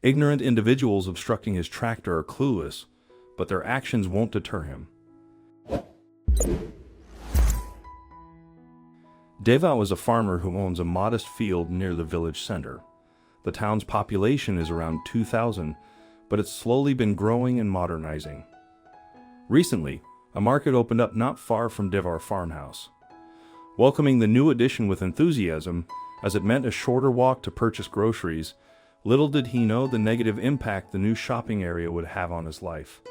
Ignorant individuals obstructing his tractor are clueless, but their actions won't deter him. Devao is a farmer who owns a modest field near the village center. The town's population is around 2,000, but it's slowly been growing and modernizing. Recently, a market opened up not far from Devar farmhouse, welcoming the new addition with enthusiasm, as it meant a shorter walk to purchase groceries. Little did he know the negative impact the new shopping area would have on his life.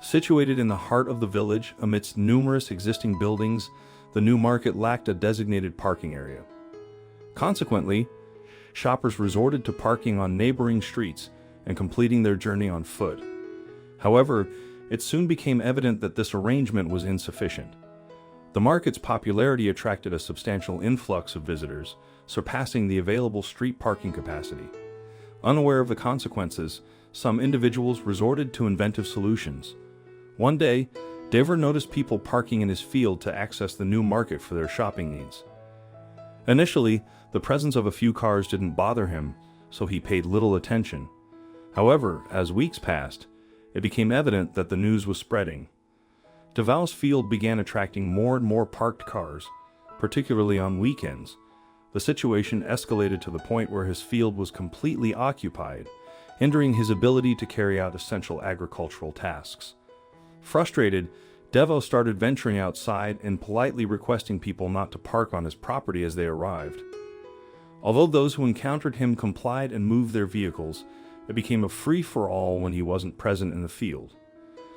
Situated in the heart of the village, amidst numerous existing buildings, the new market lacked a designated parking area. Consequently, shoppers resorted to parking on neighboring streets and completing their journey on foot. However, it soon became evident that this arrangement was insufficient. The market's popularity attracted a substantial influx of visitors, surpassing the available street parking capacity. Unaware of the consequences, some individuals resorted to inventive solutions. One day, Devar noticed people parking in his field to access the new market for their shopping needs. Initially, the presence of a few cars didn't bother him, so he paid little attention. However, as weeks passed, it became evident that the news was spreading. Devao's field began attracting more and more parked cars, particularly on weekends. The situation escalated to the point where his field was completely occupied, hindering his ability to carry out essential agricultural tasks. Frustrated, Devao started venturing outside and politely requesting people not to park on his property as they arrived. Although those who encountered him complied and moved their vehicles, it became a free-for-all when he wasn't present in the field.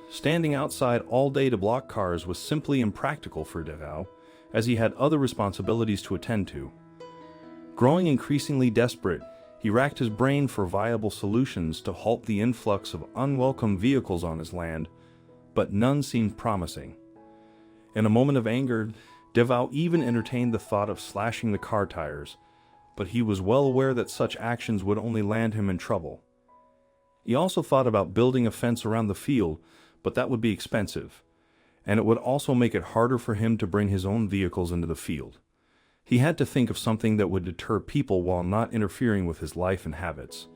Standing outside all day to block cars was simply impractical for Devao, as he had other responsibilities to attend to. Growing increasingly desperate, he racked his brain for viable solutions to halt the influx of unwelcome vehicles on his land, but none seemed promising. In a moment of anger, Devao even entertained the thought of slashing the car tires, but he was well aware that such actions would only land him in trouble. He also thought about building a fence around the field, but that would be expensive, and it would also make it harder for him to bring his own vehicles into the field. He had to think of something that would deter people while not interfering with his life and habits.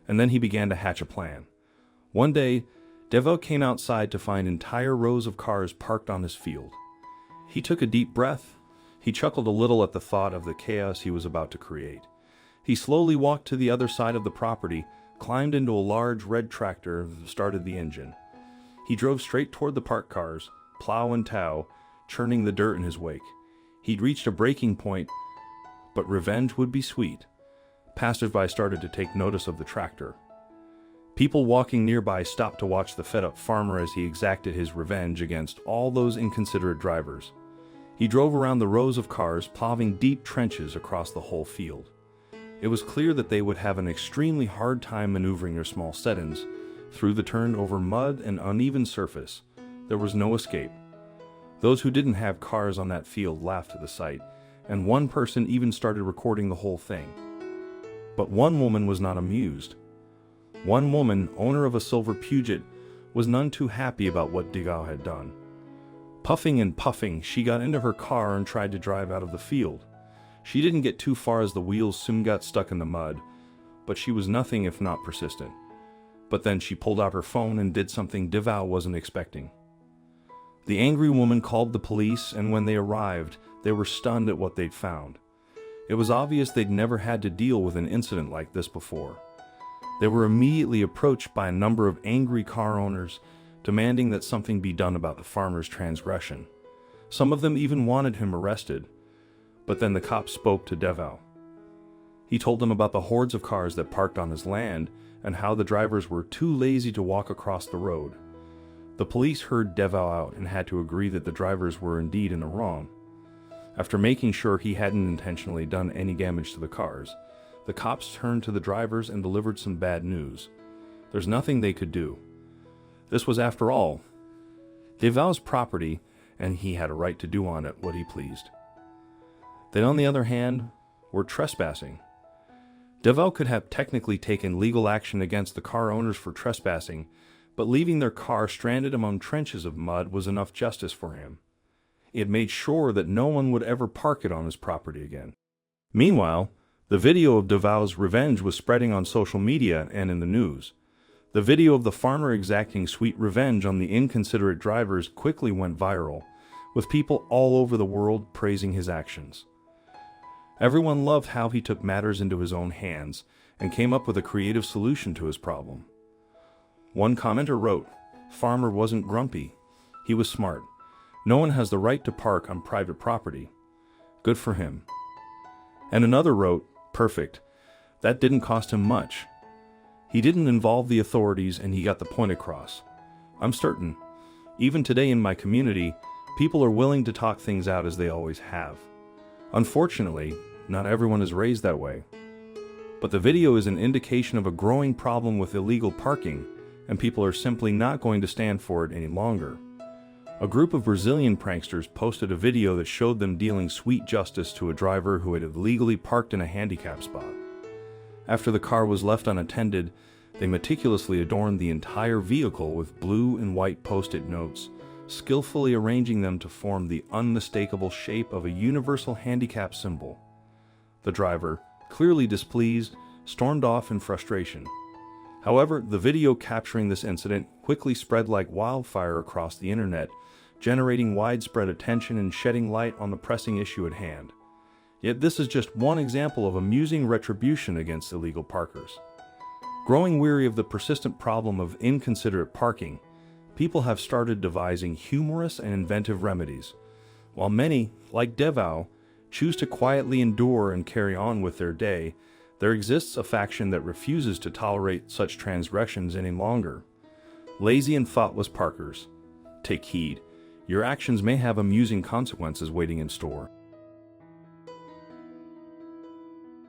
And then he began to hatch a plan. One day, Devao came outside to find entire rows of cars parked on his field. He took a deep breath. He chuckled a little at the thought of the chaos he was about to create. He slowly walked to the other side of the property, climbed into a large red tractor, and started the engine. He drove straight toward the parked cars, plow and tow, churning the dirt in his wake. He'd reached a breaking point, but revenge would be sweet. Passers-by started to take notice of the tractor. People walking nearby stopped to watch the fed-up farmer as he exacted his revenge against all those inconsiderate drivers. He drove around the rows of cars, plowing deep trenches across the whole field. It was clear that they would have an extremely hard time maneuvering their small sedans through the turned-over mud and uneven surface. There was no escape. Those who didn't have cars on that field laughed at the sight, and one person even started recording the whole thing. But one woman was not amused. One woman, owner of a silver Puget, was none too happy about what Devao had done. Puffing and puffing, she got into her car and tried to drive out of the field. She didn't get too far as the wheels soon got stuck in the mud, but she was nothing if not persistent. But then she pulled out her phone and did something Devao wasn't expecting. The angry woman called the police, and when they arrived, they were stunned at what they'd found. It was obvious they'd never had to deal with an incident like this before. They were immediately approached by a number of angry car owners, demanding that something be done about the farmer's transgression. Some of them even wanted him arrested, but then the cops spoke to Devao. He told them about the hordes of cars that parked on his land and how the drivers were too lazy to walk across the road. The police heard Devao out and had to agree that the drivers were indeed in the wrong. After making sure he hadn't intentionally done any damage to the cars, the cops turned to the drivers and delivered some bad news. There's nothing they could do. This was, after all, Devao's property, and he had a right to do on it what he pleased. They, on the other hand, were trespassing. Devao could have technically taken legal action against the car owners for trespassing, but leaving their car stranded among trenches of mud was enough justice for him. He had made sure that no one would ever park it on his property again. Meanwhile, The video of Davau's revenge was spreading on social media and in the news. The video of the farmer exacting sweet revenge on the inconsiderate drivers quickly went viral, with people all over the world praising his actions. Everyone loved how he took matters into his own hands and came up with a creative solution to his problem. One commenter wrote, "Farmer wasn't grumpy. He was smart. No one has the right to park on private property. Good for him." And another wrote, "Perfect. That didn't cost him much. He didn't involve the authorities and he got the point across. I'm certain, even today in my community, people are willing to talk things out as they always have. Unfortunately, not everyone is raised that way. But the video is an indication of a growing problem with illegal parking, and people are simply not going to stand for it any longer." A group of Brazilian pranksters posted a video that showed them dealing sweet justice to a driver who had illegally parked in a handicap spot. After the car was left unattended, they meticulously adorned the entire vehicle with blue and white post-it notes, skillfully arranging them to form the unmistakable shape of a universal handicap symbol. The driver, clearly displeased, stormed off in frustration. However, the video capturing this incident quickly spread like wildfire across the internet, generating widespread attention and shedding light on the pressing issue at hand. Yet this is just one example of amusing retribution against illegal parkers. Growing weary of the persistent problem of inconsiderate parking, people have started devising humorous and inventive remedies. While many, like Davao, choose to quietly endure and carry on with their day, there exists a faction that refuses to tolerate such transgressions any longer. Lazy and thoughtless parkers. Take heed. Your actions may have amusing consequences waiting in store.